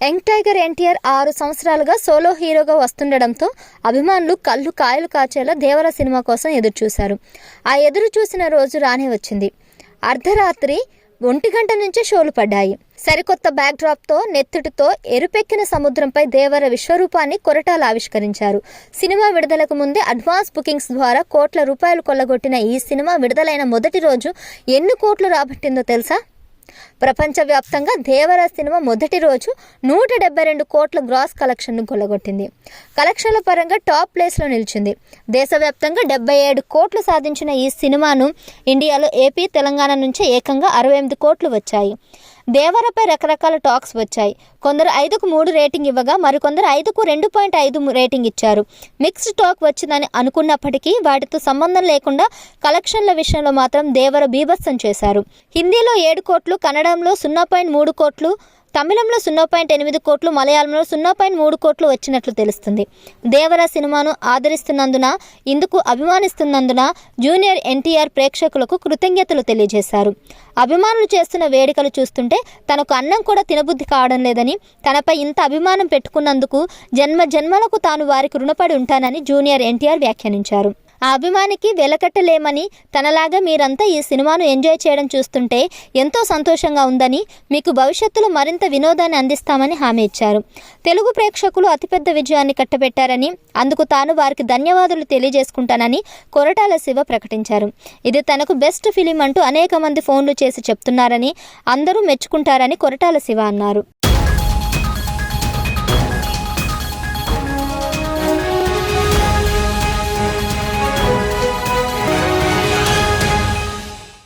Young tiger NTR 6 సంవత్సరాలుగా solo హీరోగా వస్తుండడంతో అభిమానులు కళ్ళు కాయలు కాచేలా దేవర సినిమా కోసం ఎదురుచూశారు. ఆ ఎదురు చూసిన రోజు రానే వచ్చింది. అర్ధరాత్రి 1 గంట నుంచే షోలు పడ్డాయి. సరికొత్త బ్యాక్డ్రాప్తో నెత్తుటితో ఎరుపెక్కిన సముద్రంపై దేవర విశ్వరూపాన్ని కొరటాల ఆవిష్కరించారు. సినిమా విడుదలకు ముందే అడ్వాన్స్ బుకింగ్స్ ద్వారా కోట్ల రూపాయలు కొల్లగొట్టిన ఈ సినిమా విడుదలైన మొదటి రోజు ఎన్ని కోట్లు రాబట్టిందో తెలుసా? ప్రపంచవ్యాప్తంగా దేవర సినిమా మొదటి రోజు 172 కోట్ల గ్రాస్ కలెక్షన్ను కొల్లగొట్టింది. కలెక్షన్ల పరంగా టాప్ ప్లేస్లో నిలిచింది. దేశవ్యాప్తంగా 77 కోట్లు సాధించిన ఈ సినిమాను ఇండియాలో ఏపీ, తెలంగాణ నుంచి ఏకంగా 68 కోట్లు వచ్చాయి. దేవరపై రకరకాల టాక్స్ వచ్చాయి. కొందరు 5కు 3 రేటింగ్ ఇవ్వగా మరికొందరు 5కు 2.5 రేటింగ్ ఇచ్చారు. మిక్స్డ్ టాక్ వచ్చిందని అనుకున్నప్పటికీ వాటితో సంబంధం లేకుండా కలెక్షన్ల విషయంలో మాత్రం దేవర బీభత్సం చేశారు. హిందీలో 7 కోట్లు, కన్నడంలో 0.3 కోట్లు, తమిళంలో 0.8 కోట్లు, మలయాళంలో 0.3 కోట్లు వచ్చినట్లు తెలుస్తుంది. దేవర సినిమాను ఆదరిస్తున్నందున, ఇందుకు అభిమానిస్తున్నందున జూనియర్ ఎన్టీఆర్ ప్రేక్షకులకు కృతజ్ఞతలు తెలియజేశారు. అభిమానులు చేస్తున్న వేడుకలు చూస్తుంటే తనకు అన్నం కూడా తినబుద్ధి కావడం లేదని, తనపై ఇంత అభిమానం పెట్టుకున్నందుకు జన్మలకు తాను వారికి రుణపడి ఉంటానని జూనియర్ ఎన్టీఆర్ వ్యాఖ్యానించారు. ఆ అభిమానికి వెలకట్టలేమని, తనలాగా మీరంతా ఈ సినిమాను ఎంజాయ్ చేయడం చూస్తుంటే ఎంతో సంతోషంగా ఉందని, మీకు భవిష్యత్తులో మరింత వినోదాన్ని అందిస్తామని హామీ ఇచ్చారు. తెలుగు ప్రేక్షకులు అతిపెద్ద విజయాన్ని కట్టబెట్టారని, అందుకు తాను వారికి ధన్యవాదాలు తెలియజేసుకుంటానని కొరటాల శివ ప్రకటించారు. ఇది తనకు బెస్ట్ ఫిలిం అంటూ అనేక మంది ఫోన్లు చేసి చెప్తున్నారని, అందరూ మెచ్చుకుంటారని కొరటాల శివ అన్నారు.